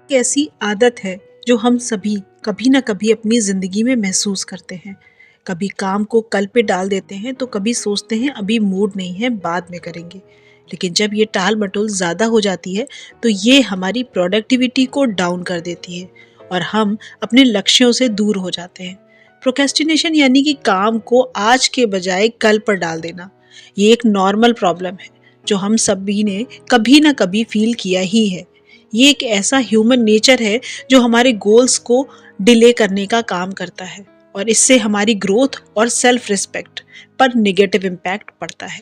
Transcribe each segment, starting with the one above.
एक ऐसी आदत है जो हम सभी कभी ना कभी अपनी ज़िंदगी में महसूस करते हैं। कभी काम को कल पे डाल देते हैं तो कभी सोचते हैं अभी मूड नहीं है, बाद में करेंगे। लेकिन जब ये टाल मटोल ज़्यादा हो जाती है तो ये हमारी प्रोडक्टिविटी को डाउन कर देती है और हम अपने लक्ष्यों से दूर हो जाते हैं। प्रोक्रेस्टिनेशन यानी कि काम को आज के बजाय कल पर डाल देना। ये एक नॉर्मल प्रॉब्लम है जो हम सभी ने कभी ना कभी फील किया ही है। ये एक ऐसा ह्यूमन नेचर है जो हमारे गोल्स को डिले करने का काम करता है और इससे हमारी ग्रोथ और सेल्फ रिस्पेक्ट पर नेगेटिव इम्पैक्ट पड़ता है।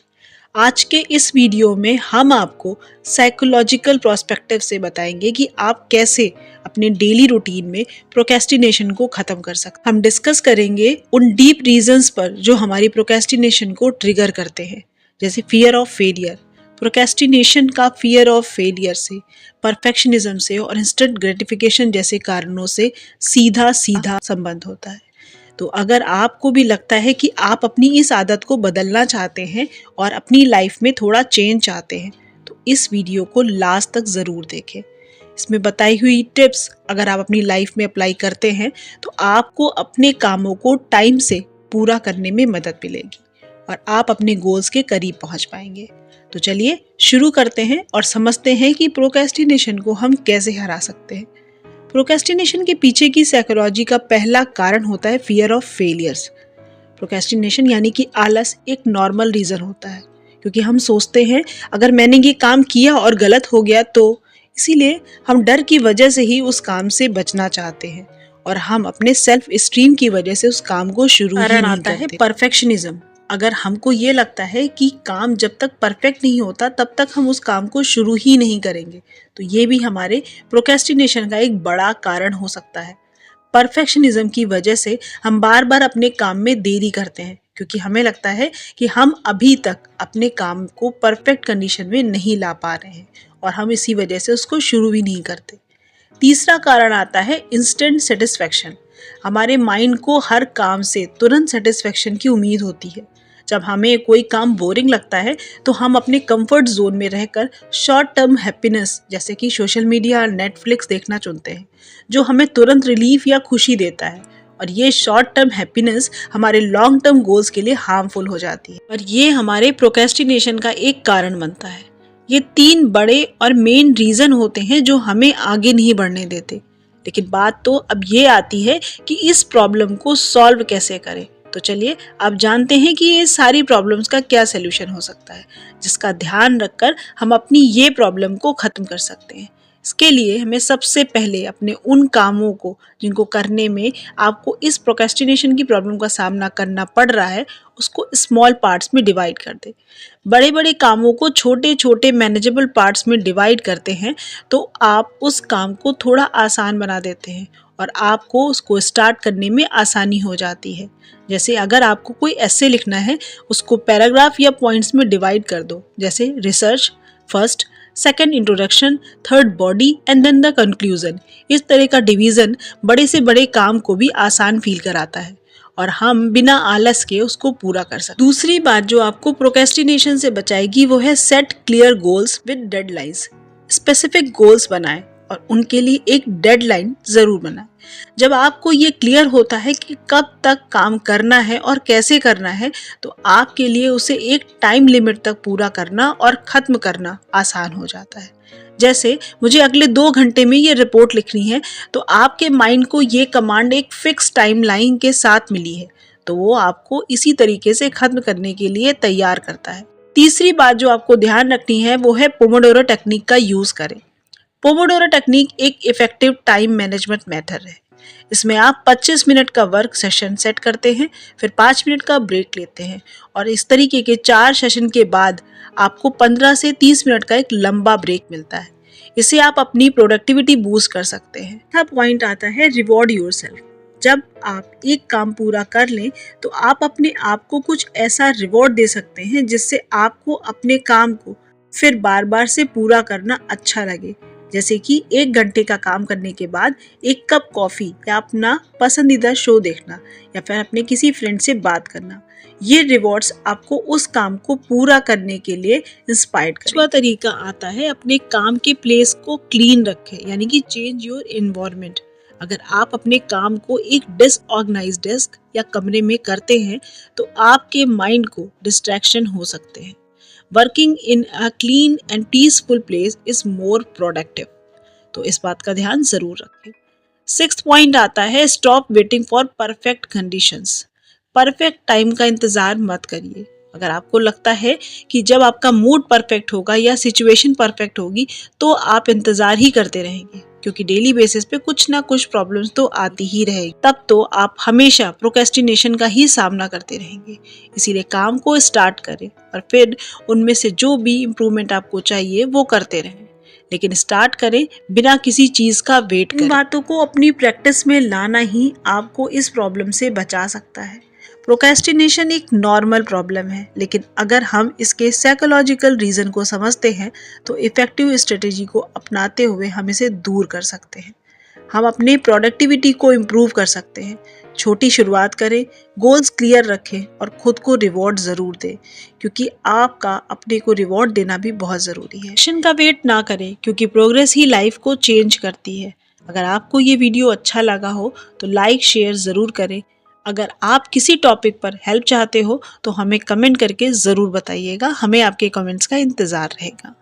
आज के इस वीडियो में हम आपको साइकोलॉजिकल पर्सपेक्टिव से बताएंगे कि आप कैसे अपने डेली रूटीन में प्रोक्रेस्टिनेशन को खत्म कर सकते हैं। हम डिस्कस करेंगे उन डीप रीजंस पर जो हमारी प्रोक्रेस्टिनेशन को ट्रिगर करते हैं, जैसे फियर ऑफ फेलियर। प्रोक्रेस्टिनेशन का फियर ऑफ फेलियर से, परफेक्शनिज्म से और इंस्टेंट ग्रेटिफिकेशन जैसे कारणों से सीधा सीधा संबंध होता है। तो अगर आपको भी लगता है कि आप अपनी इस आदत को बदलना चाहते हैं और अपनी लाइफ में थोड़ा चेंज चाहते हैं तो इस वीडियो को लास्ट तक ज़रूर देखें। इसमें बताई हुई टिप्स अगर आप अपनी लाइफ में अप्लाई करते हैं तो आपको अपने कामों को टाइम से पूरा करने में मदद मिलेगी और आप अपने गोल्स के करीब पहुंच पाएंगे। तो चलिए शुरू करते हैं और समझते हैं कि प्रोक्रेस्टिनेशन को हम कैसे हरा सकते हैं। प्रोक्रेस्टिनेशन के पीछे की साइकोलॉजी का पहला कारण होता है फियर ऑफ फेलियर्स। प्रोक्रेस्टिनेशन यानी कि आलस एक नॉर्मल रीज़न होता है क्योंकि हम सोचते हैं अगर मैंने ये काम किया और गलत हो गया तो, इसीलिए हम डर की वजह से ही उस काम से बचना चाहते हैं और हम अपने सेल्फ एस्टीम की वजह से उस काम को शुरू ही नहीं करते। परफेक्शनिज्म। अगर हमको ये लगता है कि काम जब तक परफेक्ट नहीं होता तब तक हम उस काम को शुरू ही नहीं करेंगे, तो ये भी हमारे प्रोक्रेस्टिनेशन का एक बड़ा कारण हो सकता है। परफेक्शनिज्म की वजह से हम बार बार अपने काम में देरी करते हैं क्योंकि हमें लगता है कि हम अभी तक अपने काम को परफेक्ट कंडीशन में नहीं ला पा रहे हैं और हम इसी वजह से उसको शुरू भी नहीं करते। तीसरा कारण आता है इंस्टेंट सेटिस्फैक्शन। हमारे माइंड को हर काम से तुरंत सेटिस्फैक्शन की उम्मीद होती है। जब हमें कोई काम बोरिंग लगता है तो हम अपने कंफर्ट जोन में रहकर शॉर्ट टर्म हैप्पीनेस जैसे कि सोशल मीडिया और नेटफ्लिक्स देखना चुनते हैं, जो हमें तुरंत रिलीफ या खुशी देता है। और ये शॉर्ट टर्म हैप्पीनेस हमारे लॉन्ग टर्म गोल्स के लिए हार्मफुल हो जाती है और ये हमारे प्रोक्रेस्टिनेशन का एक कारण बनता है। ये 3 बड़े और मेन रीजन होते हैं जो हमें आगे नहीं बढ़ने देते। लेकिन बात तो अब ये आती है कि इस प्रॉब्लम को सॉल्व कैसे करें। तो चलिए आप जानते हैं कि ये सारी प्रॉब्लम्स का क्या सलूशन हो सकता है जिसका ध्यान रखकर हम अपनी ये प्रॉब्लम को ख़त्म कर सकते हैं। इसके लिए हमें सबसे पहले अपने उन कामों को जिनको करने में आपको इस प्रोक्रेस्टिनेशन की प्रॉब्लम का सामना करना पड़ रहा है उसको स्मॉल पार्ट्स में डिवाइड कर दें। बड़े बड़े कामों को छोटे छोटे मैनेजेबल पार्ट्स में डिवाइड करते हैं तो आप उस काम को थोड़ा आसान बना देते हैं और आपको उसको स्टार्ट करने में आसानी हो जाती है। जैसे अगर आपको कोई एसे लिखना है उसको पैराग्राफ या पॉइंट्स में डिवाइड कर दो, जैसे research first, second introduction, third body and then the conclusion. इस तरह का डिवीज़न बड़े से बड़े काम को भी आसान फील कराता है और हम बिना आलस के उसको पूरा कर सकते। दूसरी बात जो आपको प्रोक्रेस्टिनेशन से बचाएगी वो है set clear goals with deadlines. Specific goals बनाएं और उनके लिए एक डेडलाइन ज़रूर बनाएं। जब आपको ये क्लियर होता है कि कब तक काम करना है और कैसे करना है तो आपके लिए उसे एक टाइम लिमिट तक पूरा करना और ख़त्म करना आसान हो जाता है। जैसे मुझे अगले 2 घंटे में ये रिपोर्ट लिखनी है तो आपके माइंड को ये कमांड एक फिक्स टाइम लाइन के साथ मिली है तो वो आपको इसी तरीके से ख़त्म करने के लिए तैयार करता है। तीसरी बात जो आपको ध्यान रखनी है वो है पोमोडोरो टेक्निक का यूज़ करें। पोमोडोरो टेक्निक एक इफेक्टिव टाइम मैनेजमेंट मेथड है। इसमें आप 25 मिनट का वर्क सेशन सेट करते हैं, फिर 5 मिनट का ब्रेक लेते हैं और इस तरीके के 4 सेशन के बाद आपको 15 से 30 मिनट का एक लंबा ब्रेक मिलता है। इससे आप अपनी प्रोडक्टिविटी बूस्ट कर सकते हैं। चौथा पॉइंट आता है रिवॉर्ड योरसेल्फ। जब आप एक काम पूरा कर लें तो आप अपने आप को कुछ ऐसा रिवॉर्ड दे सकते हैं जिससे आपको अपने काम को फिर बार बार से पूरा करना अच्छा लगे। जैसे कि 1 घंटे का काम करने के बाद 1 कप कॉफ़ी या अपना पसंदीदा शो देखना या फिर अपने किसी फ्रेंड से बात करना। ये रिवॉर्ड्स आपको उस काम को पूरा करने के लिए इंस्पायर करें। दूसरा तरीका आता है अपने काम के प्लेस को क्लीन रखें, यानी कि चेंज योर एनवायरनमेंट। अगर आप अपने काम को एक डिसऑर्गेनाइज्ड डेस्क या कमरे में करते हैं तो आपके माइंड को डिस्ट्रैक्शन हो सकते हैं। Working in a clean and peaceful place is more productive, तो इस बात का ध्यान जरूर रखें। 6th पॉइंट आता है stop waiting for perfect conditions. Perfect time का इंतजार मत करिए। अगर आपको लगता है कि जब आपका मूड परफेक्ट होगा या सिचुएशन परफेक्ट होगी तो आप इंतजार ही करते रहेंगे, क्योंकि डेली बेसिस पे कुछ ना कुछ प्रॉब्लम्स तो आती ही रहेगी। तब तो आप हमेशा प्रोक्रेस्टिनेशन का ही सामना करते रहेंगे। इसीलिए काम को स्टार्ट करें और फिर उनमें से जो भी इम्प्रूवमेंट आपको चाहिए वो करते रहें, लेकिन स्टार्ट करें बिना किसी चीज का वेट करें। इन बातों को अपनी प्रैक्टिस में लाना ही आपको इस प्रॉब्लम से बचा सकता है। प्रोक्रेस्टिनेशन एक नॉर्मल प्रॉब्लम है, लेकिन अगर हम इसके साइकोलॉजिकल रीज़न को समझते हैं तो इफ़ेक्टिव स्ट्रेटेजी को अपनाते हुए हम इसे दूर कर सकते हैं। हम अपनी प्रोडक्टिविटी को इम्प्रूव कर सकते हैं। छोटी शुरुआत करें, गोल्स क्लियर रखें और खुद को रिवॉर्ड ज़रूर दें, क्योंकि आपका अपने को रिवॉर्ड देना भी बहुत ज़रूरी है। एक्शन का वेट ना करें, क्योंकि प्रोग्रेस ही लाइफ को चेंज करती है। अगर आपको ये वीडियो अच्छा लगा हो तो लाइक शेयर ज़रूर करें। अगर आप किसी टॉपिक पर हेल्प चाहते हो तो हमें कमेंट करके ज़रूर बताइएगा। हमें आपके कमेंट्स का इंतज़ार रहेगा।